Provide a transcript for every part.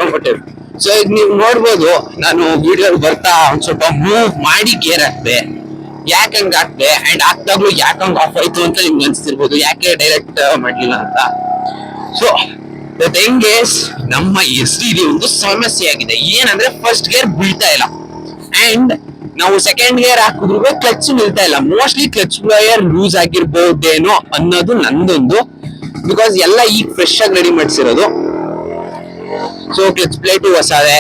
Comfortable. So ಈಗ ನೀವು ನೋಡ್ಬೋದು, ನಾನು ವಿಡಿಯೋ ಬರ್ತಾ ಒಂದ್ ಸ್ವಲ್ಪ ಮೂವ್ ಮಾಡಿ ಗೇರ್ ಹಾಕ್ದೆ. ಯಾಕೆ ಹಂಗ ಹಾಕ್ದೆ ಅಂಡ್ ಹಾಕ್ದಾಗ್ಲೂ ಯಾಕೆ ಹಂಗ ಆಫ್ ಆಯ್ತು ಅಂತ ನಿಮ್ಗೆ ಅನ್ಸ್ತಿರ್ಬೋದು, ಯಾಕೆ ಡೈರೆಕ್ಟ್ ಮಾಡ್ಲಿಲ್ಲ ಅಂತ. ಸೊ ಹೆಂಗೆ ನಮ್ಮ SD ಒಂದು ಸಮಸ್ಯೆ ಆಗಿದೆ. ಏನಂದ್ರೆ ಫಸ್ಟ್ ಗೇರ್ ಬೀಳ್ತಾ ಇಲ್ಲ ಅಂಡ್ ನಾವು ಸೆಕೆಂಡ್ ಗೇರ್ ಹಾಕಿದ್ರು ಕ್ಲಚ್ ನಿಲ್ತಾ ಇಲ್ಲ. ಮೋಸ್ಟ್ಲಿ ಕ್ಲಚ್ ವೈರ್ ಲೂಸ್ ಆಗಿರ್ಬೋದೇನೋ ಅನ್ನೋದು ನಂದೊಂದು, ಬಿಕಾಸ್ ಎಲ್ಲ ಈಗ ಫ್ರೆಶ್ ಆಗಿ ರೆಡಿ ಮಾಡಿಸಿರೋದು. ಸೊ ಕ್ಲಚ್ ಪ್ಲೇಟ್ ಹೊಸದೆ.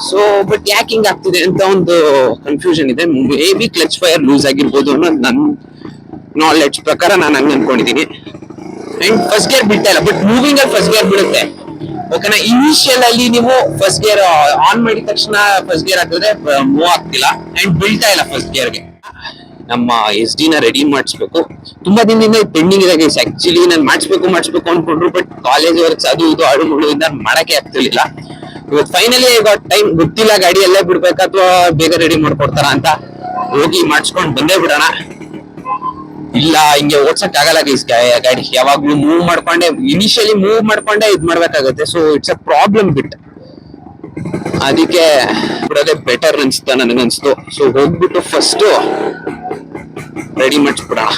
ಸೊ ಬಟ್ ಯಾಕೆ ಹಿಂಗ್ ಆಗ್ತಿದೆ ಅಂತ ಒಂದು ಕನ್ಫ್ಯೂಷನ್ ಇದೆ. May be clutch wire loose ಆಗಿರ್ಬೋದು ಅನ್ನೋದು ನನ್ನ ನಾಲೆಡ್ಜ್ ಪ್ರಕಾರ ನಾನು ಹಂಗ ಅನ್ಕೊಂಡಿದೀನಿ. ಅಂಡ್ ಫಸ್ಟ್ ಗೇರ್ ಬಿಡ್ತಾ ಇಲ್ಲ, ಬಟ್ ಮೂವಿಂಗ್ ಅಲ್ಲಿ ಫಸ್ಟ್ ಗೇರ್ ಬಿಡುತ್ತೆ. ಓಕೆನಾ, ಇನಿಷಿಯಲ್ ಅಲ್ಲಿ ನೀವು ಫಸ್ಟ್ ಗೇರ್ ಆನ್ ಮಾಡಿದ ತಕ್ಷಣ ಫಸ್ಟ್ ಗೇರ್ ಹಾಕಿದ್ರೆ ಮೂವ್ ಆಗ್ತಿಲ್ಲ ಅಂಡ್ ಬೀಳ್ತಾ ಇಲ್ಲ ಫಸ್ಟ್ ಗೇರ್ಗೆ. ನಮ್ಮ SD ನ ರೆಡಿ ಮಾಡಿಸ್ಬೇಕು. ತುಂಬಾ ದಿನದಿಂದ ಪೆಂಡಿಂಗ್ ಇದೆ ಗೈಸ್. ಆಕ್ಚುಲಿ ನಾನು ಮಾಡಿಸ್ಬೇಕು ಅನ್ಕೊಂಡ್ರು, ಬಟ್ ಕಾಲೇಜ್ ವರ್ಕ್ಸ್ ಅದು ಇದು ಆಡುಗಳಿಂದ ಮಾಡಕ್ಕೆ ಆಗ್ತಿರ್ಲಿಲ್ಲ. ಇವತ್ತು ಫೈನಲಿ ಗಾಟ್ ಟೈಮ್. ಗೊತ್ತಿಲ್ಲ ಗಾಡಿ ಎಲ್ಲೇ ಬಿಡ್ಬೇಕಾ ಅಥವಾ ಬೇಗ ರೆಡಿ ಮಾಡ್ಕೊಡ್ತಾರ ಅಂತ. ಹೋಗಿ ಮಾಡಿಸ್ಕೊಂಡು ಬಂದೇ ಬಿಡೋಣ. ಇಲ್ಲ ಹಿಂಗೆ ಓಡ್ಸಕ್ ಆಗಲ್ಲ ಗೈಸ್ ಗಾಡಿ. ಯಾವಾಗ್ಲೂ ಮೂವ್ ಮಾಡ್ಕೊಂಡೆ, ಇನಿಷಿಯಲಿ ಮೂವ್ ಮಾಡ್ಕೊಂಡೆ ಇದ್ ಮಾಡ್ಬೇಕಾಗುತ್ತೆ. ಸೊ ಇಟ್ಸ್ ಅ ಪ್ರಾಬ್ಲಮ್ ಬಿಟ್. ಅದಕ್ಕೆ ಬಿಡೋದೇ ಬೆಟರ್ ಅನ್ಸ್ತಾ ನನಗನ್ಸ್ತು. ಸೊ ಹೋಗ್ಬಿಟ್ಟು ಫಸ್ಟ್ ರೆಡಿ ಮಾಡಿಸ್ಬಿಡೋಣ,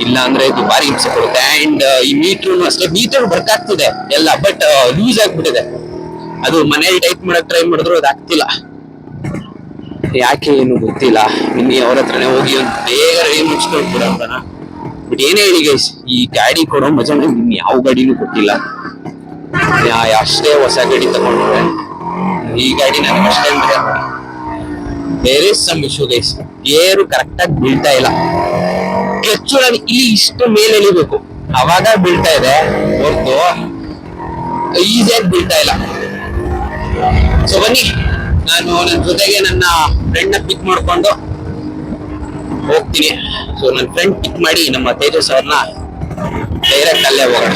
ಇಲ್ಲ ಅಂದ್ರೆ ಇದು ಭಾರಿ ಹಿಂಸೆ ಕೊಡುತ್ತೆ. ಅಂಡ್ ಈ ಮೀಟರ್ ಅಷ್ಟೇ, ಮೀಟರ್ ವರ್ಕ್ ಆಗ್ತಿದೆ ಎಲ್ಲ, ಬಟ್ ಲೂಸ್ ಆಗ್ಬಿಟ್ಟಿದೆ. ಅದು ಮನೇಲಿ ಟೈಪ್ ಮಾಡಕ್ ಟ್ರೈ ಮಾಡಿದ್ರು ಅದು ಆಗ್ತಿಲ್ಲ. ಯಾಕೆ ಏನು ಗೊತ್ತಿಲ್ಲ. ನಿನ್ನೆ ಅವ್ರ ಹತ್ರನೇ ಹೋಗಿ ಒಂದು ಬೇಗ ರೆಡಿ ಮಾಡಿಸ್ಕೊಂಡು ಬಿಡೋಣ. ಬಟ್ ಏನೇ ಹೇಳಿ ಗೈಸ್, ಈ ಗಾಡಿ ಕೊಡೋ ಮಜಾ ಇನ್ ಯಾವ ಗಾಡಿನೂ ಕೊಟ್ಟಿಲ್ಲ. ಅಷ್ಟೇ ಹೊಸ ಗಾಡಿ ತಗೊಂಡ್ರೆ ಈ ಗಾಡಿ ನನಗೆ ಅಷ್ಟೇ ಬೇರೆ ಸಮ್ ಇಶ್ಯೂ ಗೈಸ್. ಗೇರು ಕರೆಕ್ಟ್ ಆಗಿ ಬೀಳ್ತಾ ಇಲ್ಲ. ಕ್ಲಚ್ ಇಲ್ಲಿ ಇಷ್ಟು ಮೇಲೆ ಎಳಿಬೇಕು, ಅವಾಗ ಬೀಳ್ತಾ ಇದೆ ಹೊರತು ಈಸಿಯಾಗಿ ಬೀಳ್ತಾ ಇಲ್ಲ. ಸೊ ಬನ್ನಿ, ನಾನು ನನ್ನ ಜೊತೆಗೆ ನನ್ನ ಫ್ರೆಂಡ್ ನ ಪಿಕ್ ಮಾಡ್ಕೊಂಡು ಹೋಗ್ತೀನಿ. ಸೊ ನನ್ನ ಫ್ರೆಂಡ್ ಪಿಕ್ ಮಾಡಿ ನಮ್ಮ ತೇಜಸ್ ಅವ್ರನ್ನ ಡೈರೆಕ್ಟ್ ಅಲ್ಲೇ ಹೋಗೋಣ.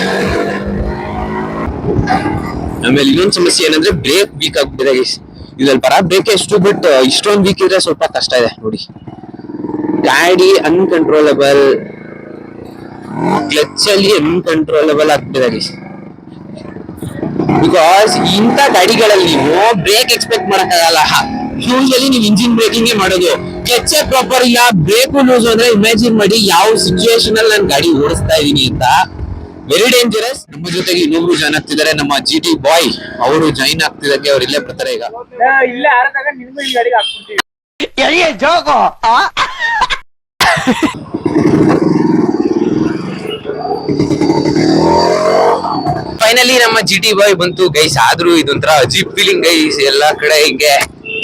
ಆಮೇಲೆ ಇನ್ನೊಂದು ಸಮಸ್ಯೆ ಏನಂದ್ರೆ ಬ್ರೇಕ್ ವೀಕ್ ಆಗ್ಬಿಟ್ಟಿದೆ ಗೈಸ್. ಇದ್ರಲ್ಲಿ ಬರ ಬ್ರೇಕ್ ಎಷ್ಟು, ಬಟ್ ಇಷ್ಟೊಂದು ವೀಕ್ ಇದ್ರೆ ಸ್ವಲ್ಪ ಕಷ್ಟ ಇದೆ ನೋಡಿ. ಗಾಡಿ ಅನ್ಕಂಟ್ರೋಲಬಲ್, ಕ್ಲಚ್ ಅಲ್ಲಿ ಅನ್ಕಂಟ್ರೋಲಬಲ್ ಆಗ್ಬಿಟ್ಟಿದೆ ಗೈಸ್. ಬಿಕಾಸ್ ಇಂಥ ಗಾಡಿಗಳಲ್ಲಿ ನೀವು ಬ್ರೇಕ್ ಎಕ್ಸ್ಪೆಕ್ಟ್ ಮಾಡಕ್ಕಾಗಲ್ಲ. ಯೂಶಲಿ ನೀವು ಇಂಜಿನ್ ಬ್ರೇಕಿಂಗ್ ಮಾಡೋದು, ಕ್ಲಚ್ ಪ್ರಾಪರ್ ಇಲ್ಲ, ಬ್ರೇಕ್ ಲೂಸ್ ಅಂದ್ರೆ ಇಮ್ಯಾಜಿನ್ ಮಾಡಿ ಯಾವ ಸಿಚುವೇಶನ್ ಅಲ್ಲಿ ನಾನು ಗಾಡಿ ಓಡಿಸ್ತಾ ಇದೀನಿ ಅಂತ. Very dangerous. ನಮ್ಮ ಜೊತೆಗೆ ಇನ್ನೊಬ್ರು ಜಾಯ್ನ್ ಆಗ್ತಿದ್ದಾರೆ, ನಮ್ಮ GT ಬಾಯ್. ಅವರು ಜಾಯ್ನ್ ಆಗ್ತಿದ್ದಕ್ಕೆ ಅವ್ರು ಇಲ್ಲೇ ಬರ್ತಾರೆ. ಈಗ ಫೈನಲಿ ನಮ್ಮ GT ಬಾಯ್ ಬಂತು ಗೈಸ್. ಆದ್ರೂ ಇದೊಂಥರ ಅಜೀಬ್ ಫೀಲಿಂಗ್ ಗೈಸ್. ಎಲ್ಲಾ ಕಡೆ ಹಿಂಗೆ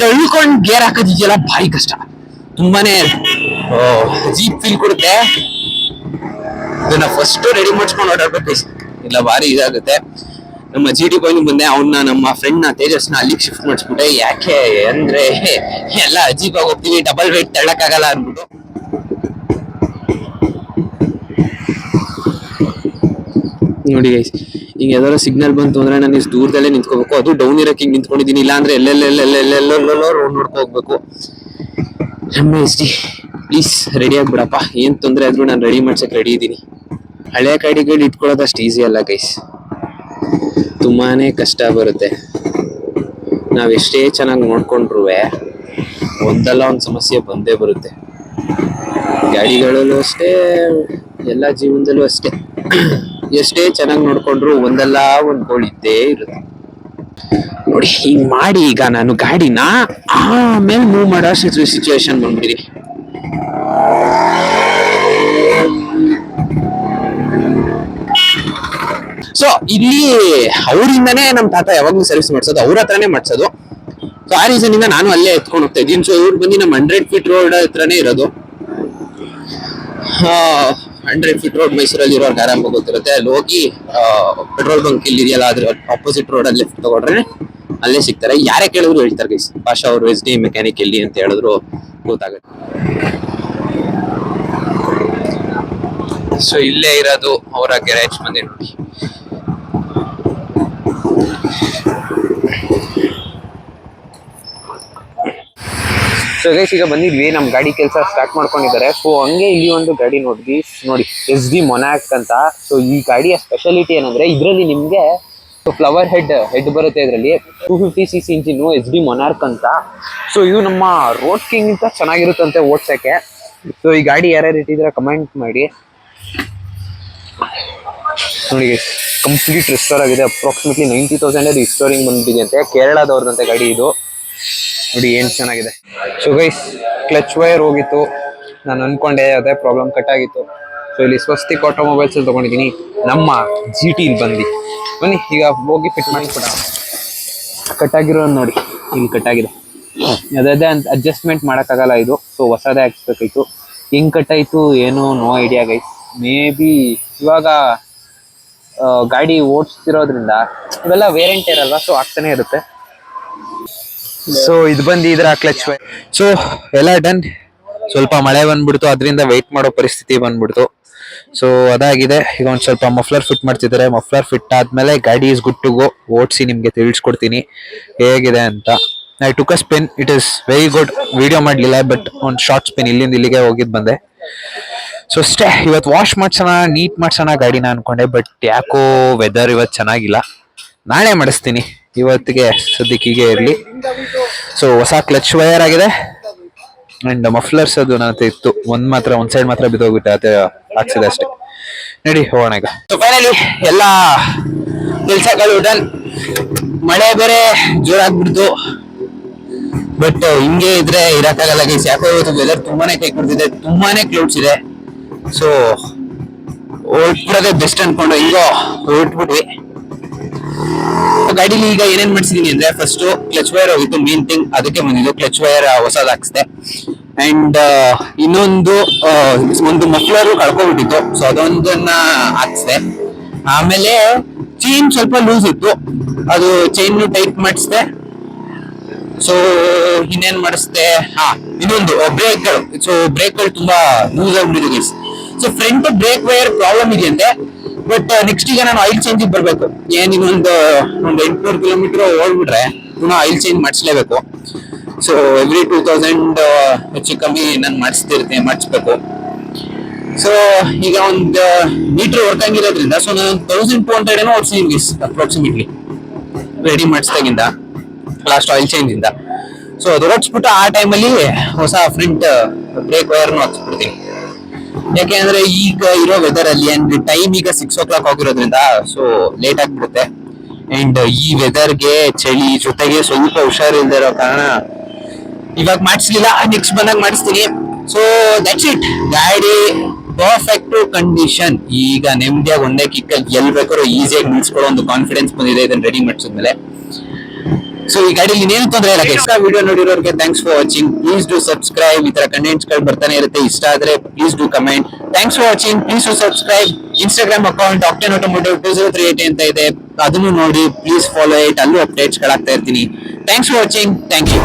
ತಳ್ಕೊಂಡ್ ಗೇರ್ ಹಾಕೋದಿದೆಯಲ್ಲ ಭಾರಿ ಕಷ್ಟ, ತುಂಬಾನೇ ಅಜೀಬ್ ಫೀಲ್ ಕೊಡುತ್ತೆ. ಇದನ್ನ ಫಸ್ಟ್ ರೆಡಿ ಮಾಡಿಸ್ಕೊಂಡು ಓಡಾಡ್ಬೇಕು ಗೈಸ್, ಇಲ್ಲ ಭಾರಿ ಇದಾಗುತ್ತೆ. ನಮ್ಮ GT ಬಾಯ್ ಬಂದೆ, ಅವನ್ನ ನಮ್ಮ ಫ್ರೆಂಡ್ ನ ತೇಜಸ್ನ ಅಲ್ಲಿಗೆ ಶಿಫ್ಟ್ ಮಾಡಿಸ್ಬಿಟ್ಟೆ. ಯಾಕೆ ಅಂದ್ರೆ ಎಲ್ಲ ಅಜೀಬ್ ಆಗಿ ಹೋಗ್ತೀವಿ, ಡಬಲ್ ವೇಟ್ ತಳ್ಳಕ್ಕಾಗಲ್ಲ ಅನ್ಬಿಟ್ಟು. ನೋಡಿ ಗೈಸ್, ಈಗ ಯಾವ್ದಾರ ಸಿಗ್ನಲ್ ಬಂತು ಅಂದ್ರೆ ನಾನು ಇಷ್ಟು ದೂರದಲ್ಲೇ ನಿಂತ್ಕೋಬೇಕು. ಅದು ಡೌನ್ ಇರಕ್ಕೆ ಹಿಂಗ್ ನಿಂತ್ಕೊಂಡಿದೀನಿ, ಇಲ್ಲ ಅಂದ್ರೆ ಎಲ್ಲೆಲ್ಲೆಲ್ಲೆಲ್ಲೆಲ್ಲೆಲ್ಲೋ ರೋಡ್ ನೋಡ್ಕೋಬೇಕು. ನಮ್ಮ SD ಪ್ಲೀಸ್ ರೆಡಿ ಆಗ್ಬಿಡಪ್ಪ. ಏನ್ ತೊಂದ್ರೆ ಆದ್ರೂ ನಾನು ರೆಡಿ ಮಾಡ್ಸಕ್ ರೆಡಿ ಇದ್ದೀನಿ. ಹಳೆ ಗಾಡಿಗಳು ಇಟ್ಕೊಳ್ಳೋದು ಅಷ್ಟು ಈಸಿ ಅಲ್ಲ ಗೈಸ್, ತುಂಬಾನೇ ಕಷ್ಟ ಬರುತ್ತೆ. ನಾವೆಷ್ಟೇ ಚೆನ್ನಾಗಿ ನೋಡ್ಕೊಂಡ್ರು ಒಂದಲ್ಲ ಒಂದು ಸಮಸ್ಯೆ ಬಂದೇ ಬರುತ್ತೆ. ಗಾಡಿಗಳಲ್ಲೂ ಅಷ್ಟೇ, ಎಲ್ಲ ಜೀವನದಲ್ಲೂ ಅಷ್ಟೇ. ಎಷ್ಟೇ ಚೆನ್ನಾಗಿ ನೋಡ್ಕೊಂಡ್ರು ಒಂದಲ್ಲ ಒಂದು ಗೋಳು ಇದ್ದೇ ಇರುತ್ತೆ ನೋಡಿ. ಹಿಂಗ್ ಮಾಡಿ ಈಗ ನಾನು ಗಾಡಿನ ಆಮೇಲೆ ಮೂವ್ ಮಾಡೋ ಸಿಚುವೇಶನ್ ಬಂದ್ಬಿಟ್ಟಿದ್ದೀನಿ. ಸೊ ಇಲ್ಲಿ ಅವರಿಂದಾನೇ ನಮ್ಮ ತಾತ ಯಾವಾಗ್ಲೂ ಸರ್ವಿಸ್ ಮಾಡ್ಸೋದು, ಅವ್ರ ಹತ್ರನೇ ಮಾಡ್ಸೋದು. ಸೊ ಆ ರೀಸನ್ ಇಂದ ನಾನು ಅಲ್ಲೇ ಎತ್ಕೊಂಡು ಹೋಗ್ತಾ ಇದ್ದೀನಿ. ಸೊ ಇವ್ರು ಬಂದು ನಮ್ಮ 100 ಫೀಟ್ ರೋಡ್ ಹತ್ರನೇ ಇರೋದು. 100 ಫೀಟ್ ರೋಡ್ ಮೈಸೂರಲ್ಲಿ ಇರೋರ್ಗೆ ಆರಾಮಾಗಿ ಗೊತ್ತಿರುತ್ತೆ. ಅಲ್ಲಿ ಹೋಗಿ ಪೆಟ್ರೋಲ್ ಬಂಕ್ ಇಲ್ಲಿ ಇದೆಯಲ್ಲ, ಅದ್ರ ಆಪೋಸಿಟ್ ರೋಡ್ ಅಲ್ಲಿ ಲೆಫ್ಟ್ ತಗೊಂಡ್ರೆ ಅಲ್ಲೇ ಸಿಗ್ತಾರೆ. ಯಾರೇ ಕೇಳಿದ್ರು ಹೇಳ್ತಾರೆ ಗೈಸ್, ಪಾಷಾ ಅವರು SD ಮೆಕ್ಯಾನಿಕ್ ಎಲ್ಲಿ ಅಂತ ಹೇಳಿದ್ರು ಗೊತ್ತಾಗುತ್ತೆ. ಸೊ ಇಲ್ಲೇ ಇರೋದು ಅವರ ಗ್ಯಾರೇಜ್ ಮಂದಿ ನೋಡಿ. ಸೊ ಗೈಸ್ ಈಗ ಬಂದಿದ್ವಿ, ನಮ್ ಗಾಡಿ ಕೆಲಸ ಸ್ಟಾರ್ಟ್ ಮಾಡ್ಕೊಂಡಿದ್ದಾರೆ. ಸೊ ಹಂಗೆ ಇಲ್ಲಿ ಒಂದು ಗಾಡಿ ನೋಡಿ SD ಮೊನಾಕ್ ಅಂತ. ಸೊ ಈ ಗಾಡಿಯ ಸ್ಪೆಷಾಲಿಟಿ ಏನಂದ್ರೆ ಇದ್ರಲ್ಲಿ ನಿಮ್ಗೆ ಸೊ ಫ್ಲವರ್ ಹೆಡ್ ಬರುತ್ತೆ ಇದರಲ್ಲಿ 250cc ಇಂಜಿನ್ HD ಮೊನಾರ್ಕ್ ಅಂತ. ಸೊ ಇದು ನಮ್ಮ ರೋಡ್ ಕಿಂಗ್ ಇಂತ ಚೆನ್ನಾಗಿರುತ್ತಂತೆ ಓಡ್ಸಕ್ಕೆ. ಸೊ ಈ ಗಾಡಿ ಯಾರ್ಯಾರು ಇಟ್ಟಿದ್ರೆ ಕಮೆಂಟ್ ಮಾಡಿ. ನೋಡಿ ಕಂಪ್ಲೀಟ್ ರಿಸ್ಟೋರ್ ಆಗಿದೆ. ಅಪ್ರಾಕ್ಸಿಮೇಟ್ಲಿ 90,000 ರಿಸ್ಟೋರಿಂಗ್ ಬಂದಿದೆ ಅಂತೆ. ಕೇರಳದವ್ರದಂತೆ ಗಾಡಿ ಇದು. ನೋಡಿ ಏನ್ ಚೆನ್ನಾಗಿದೆ. ಸೊ ಗೈಸ್ ಕ್ಲಚ್ ವೈರ್ ಹೋಗಿತ್ತು, ನಾನು ಅನ್ಕೊಂಡೆ ಅದೇ ಪ್ರಾಬ್ಲಮ್, ಕಟ್ ಆಗಿತ್ತು. ಸೊ ಇಲ್ಲಿ ಸ್ವಸ್ತಿಕ್ ಆಟೋಮೊಬೈಲ್ಸ್ ಅಲ್ಲಿ ತಗೊಂಡಿದ್ದೀನಿ. ನಮ್ಮ GT ಇಲ್ಲಿ ಬನ್ನಿ ಈಗ ಹೋಗಿ ಫಿಟ್ ಮಾಡಿಸ್ಬಿಡ. ಕಟ್ ಆಗಿರೋ ನೋಡಿ, ಇಲ್ಲಿ ಕಟ್ ಆಗಿದೆ. ಅದೇ ಅಂತ ಅಡ್ಜಸ್ಟ್ಮೆಂಟ್ ಮಾಡೋಕ್ಕಾಗಲ್ಲ ಇದು. ಸೊ ಹೊಸದೇ ಹಾಕ್ಸ್ಬೇಕಾಯ್ತು. ಹೆಂಗ್ ಕಟ್ ಆಯ್ತು ಏನೋ no idea guys. Maybe ಇವಾಗ ಗಾಡಿ ಓಡಿಸ್ತಿರೋದ್ರಿಂದ ಇವೆಲ್ಲ ವೇರಿಯಂಟ್ ಇರಲ್ವಾ, ಸೊ ಆಗ್ತಾನೆ ಇರುತ್ತೆ. ಸೊ ಇದು ಬಂದು ಇದ್ರ ಕ್ಲಚ್ ವೈರ್. ಸೊ ಎಲ್ಲ ಡನ್. ಸ್ವಲ್ಪ ಮಳೆ ಬಂದ್ಬಿಡ್ತು, ಅದರಿಂದ ವೆಯ್ಟ್ ಮಾಡೋ ಪರಿಸ್ಥಿತಿ ಬಂದ್ಬಿಡ್ತು. ಸೊ ಅದಾಗಿದೆ. ಈಗ ಒಂದ್ ಸ್ವಲ್ಪ ಮಫ್ಲರ್ ಫಿಟ್ ಮಾಡ್ತಿದ್ದಾರೆ. ಮಫ್ಲರ್ ಫಿಟ್ ಆದ್ಮೇಲೆ ಗಾಡಿ ಇಸ್ ಗುಡ್ ಟು ಗೋ. ಓಡಿಸಿ ನಿಮ್ಗೆ ತಿಳಿಸ್ಕೊಡ್ತೀನಿ ಹೇಗಿದೆ ಅಂತ. I took a spin, it is very good. Video ಮಾಡ್ಲಿಲ್ಲ, ಬಟ್ ಒಂದು ಶಾರ್ಟ್ ಸ್ಪಿನ್ ಇಲ್ಲಿಂದ ಇಲ್ಲಿಗೆ ಹೋಗಿದ್ ಬಂದೆ. ಸೊ ಅಷ್ಟೇ. ಇವತ್ತು ವಾಶ್ ಮಾಡ್ಸೋಣ, ನೀಟ್ ಮಾಡ್ಸೋಣ ಗಾಡಿನ ಅನ್ಕೊಂಡೆ, ಬಟ್ ಯಾಕೋ ವೆದರ್ ಇವತ್ತು ಚೆನ್ನಾಗಿಲ್ಲ. ನಾಳೆ ಮಾಡಿಸ್ತೀನಿ, ಇವತ್ತಿಗೆ ಸದ್ಯಕ್ಕೆ ಹೀಗೆ ಇರಲಿ. ಸೊ ಹೊಸ ಕ್ಲಚ್ ವೈರ್ ಆಗಿದೆ ಅಂಡ್ ಮಫ್ಲರ್ಸ್ ಅದು ನನ್ನ ಇತ್ತು. ಒಂದ್ ಸೈಡ್ ಮಾತ್ರ ಬಿದ್ದೋಗ್ಬಿಟ್ಟೆ, ಅದೇ ಹಾಕ್ಸಿದೆ ಅಷ್ಟೇ. ನಡಿ ಹೋಗೋಣ ಈಗ. ಸೊ ಫೈನಲಿ ಎಲ್ಲ ಕೆಲ್ಸಗಳು ಡನ್. ಮಳೆ ಬೇರೆ ಜೋರಾಗ್ಬಿಡ್ತು, ಬಟ್ ಹಿಂಗೆ ಇದ್ರೆ ಇರಕ್ಕಾಗಲ್ಲ ಗೈಸ್. ಯಾಕೋ ಇವತ್ತು ವೆದರ್ ತುಂಬಾನೇ ಕೈ ಕೊಡ್ತಿದೆ, ತುಂಬಾನೇ ಕ್ಲೌಡ್ಸ್ ಇದೆ. ಸೊ ಹೊರಟ್ಬಿಡೋದೇ ಬೆಸ್ಟ್ ಅನ್ಕೊಂಡು ಹಿಂಗೋ ಹೊರಟ್ಬಿಟ್ವಿ. ಗಾಡಿಲಿ ಈಗ ಏನೇನ್ ಮಾಡಿಸಿದೀನಿ ಅಂದ್ರೆ, ಫಸ್ಟ್ ಕ್ಲಚ್ ವೈರ್ ಹೋಗಿತ್ತು, ಮೇನ್ ಥಿಂಗ್ ಅದಕ್ಕೆ ಬಂದಿದ್ದು. ಕ್ಲಚ್ ವೈರ್ ಹೊಸದ್ ಹಾಕ್ಸಿದೆ. ಅಂಡ್ ಇನ್ನೊಂದು ಒಂದು ಮಫ್ಲರ್ ಕಳ್ಕೊಬಿಟ್ಟಿತ್ತು, ಸೊ ಅದೊಂದನ್ನ ಹಾಕ್ಸಿದೆ. ಆಮೇಲೆ ಚೈನ್ ಸ್ವಲ್ಪ ಲೂಸ್ ಇತ್ತು, ಅದು ಚೈನ್ ಟೈಟ್ ಮಾಡಿಸಿದೆ. ಸೊ ಇನ್ನೇನ್ ಮಾಡಿಸ್ದೆ, ಇನ್ನೊಂದು ಬ್ರೇಕ್ಗಳು. ಸೊ ಬ್ರೇಕ್ಗಳು ತುಂಬಾ ಲೂಸ್ ಆಗ್ಬಿಟ್ಟಿದೆ. So front brake wire problem ಇದೆಯಂತೆ, ಬಟ್ ನೆಕ್ಸ್ಟ್ ಈಗ ನಾನು ಆಯಿಲ್ ಚೇಂಜ್ ಬರ್ಬೇಕು. ಏನ್ ಇನ್ನೊಂದು 800 ಕಿಲೋಮೀಟರ್ ಓಡ್ಬಿಟ್ರೆ ಪುನಃ ಆಯಿಲ್ ಚೇಂಜ್ ಮಾಡಿಸ್ಲೇಬೇಕು. ಸೊ ಎವ್ರಿ 2000 ಹೆಚ್ಚು ಕಮ್ಮಿ ನಾನು ಮಾಡಿಸ್ಬೇಕು. ಸೊ ಈಗ ಒಂದು ಮೀಟರ್ ವರ್ಕ್ ಆಗಿರೋದ್ರಿಂದ ಸೊ ನಾನು 1200 ಏನೋ ಓಡಿಸಿದೀನಿ ಅಪ್ರಾಕ್ಸಿಮೇಟ್ಲಿ ರೆಡಿ ಮಾಡಿಸ್ದಾಗಿಂದ, ಲಾಸ್ಟ್ ಆಯಿಲ್ ಚೇಂಜ್ ಇಂದ. ಸೊ ಅದು ಓಡಿಸ್ಬಿಟ್ಟು ಆ ಟೈಮಲ್ಲಿ ಹೊಸ ಫ್ರಂಟ್ ಬ್ರೇಕ್ ವೈರ್ನು ಹಾಕ್ಸ್ಬಿಡ್ತೀನಿ. ಯಾಕೆಂದ್ರೆ ಈಗ ಇರೋ ವೆದರ್ ಅಲ್ಲಿ ಅಂಡ್ ಟೈಮ್ ಈಗ 6 o'clock ಆಗಿರೋದ್ರಿಂದ ಸೊ ಲೇಟ್ ಆಗ್ಬಿಡುತ್ತೆ. ಅಂಡ್ ಈ ವೆದರ್ಗೆ ಚಳಿ ಜೊತೆಗೆ ಸ್ವಲ್ಪ ಹುಷಾರಿಲ್ದೇ ಇರೋ ಕಾರಣ ಇವಾಗ ಮಾಡಿಸ್ಲಿಲ್ಲ, ನೆಕ್ಸ್ಟ್ ಬಂದಾಗ ಮಾಡಿಸ್ತೀನಿ. So that's it. ಗಾಡಿ ಪರ್ಫೆಕ್ಟ್ ಕಂಡೀಷನ್. ಈಗ ನೆಮ್ಮದಿಯಾಗಿ ಒಂದೇ ಕಿಕ್ಕಲ್ಲಿ ಎಲ್ಲಿ ಬೇಕಾದ್ರೂ ಈಸಿಯಾಗಿ ನಿಲ್ಸ್ಕೊಳ್ಳೋ ಒಂದು ಕಾನ್ಫಿಡೆನ್ಸ್ ಬಂದಿದೆ ಇದನ್ನ ರೆಡಿ ಮಾಡಿಸಿದ್ಮೇಲೆ. ಸೊ ಈ ಗಾಡಿಲಿ ಇನ್ನೇನು ತೊಂದರೆ ಇಲ್ಲ. ಇಷ್ಟ ವಿಡಿಯೋ ನೋಡಿರೋರಿಗೆ thanks for watching. Please do subscribe. ಈ ತರ ಕಂಟೆಂಟ್ಸ್ ಗಳು ಬರ್ತಾನೆ ಇರುತ್ತೆ. ಇಷ್ಟ ಆದ್ರೆ please do comment. Thanks for watching. Please do subscribe. Instagram account Octane automotive 2038 ಅಂತ ಇದೆ, ಅದನ್ನು ನೋಡಿ ಪ್ಲೀಸ್ ಫಾಲೋ ಇಟ್. ಅಲ್ಲೂ ಅಪ್ಡೇಟ್ಸ್ ಗಳಾಗ್ತಾ ಇರ್ತೀನಿ. Thanks for watching. Thank you.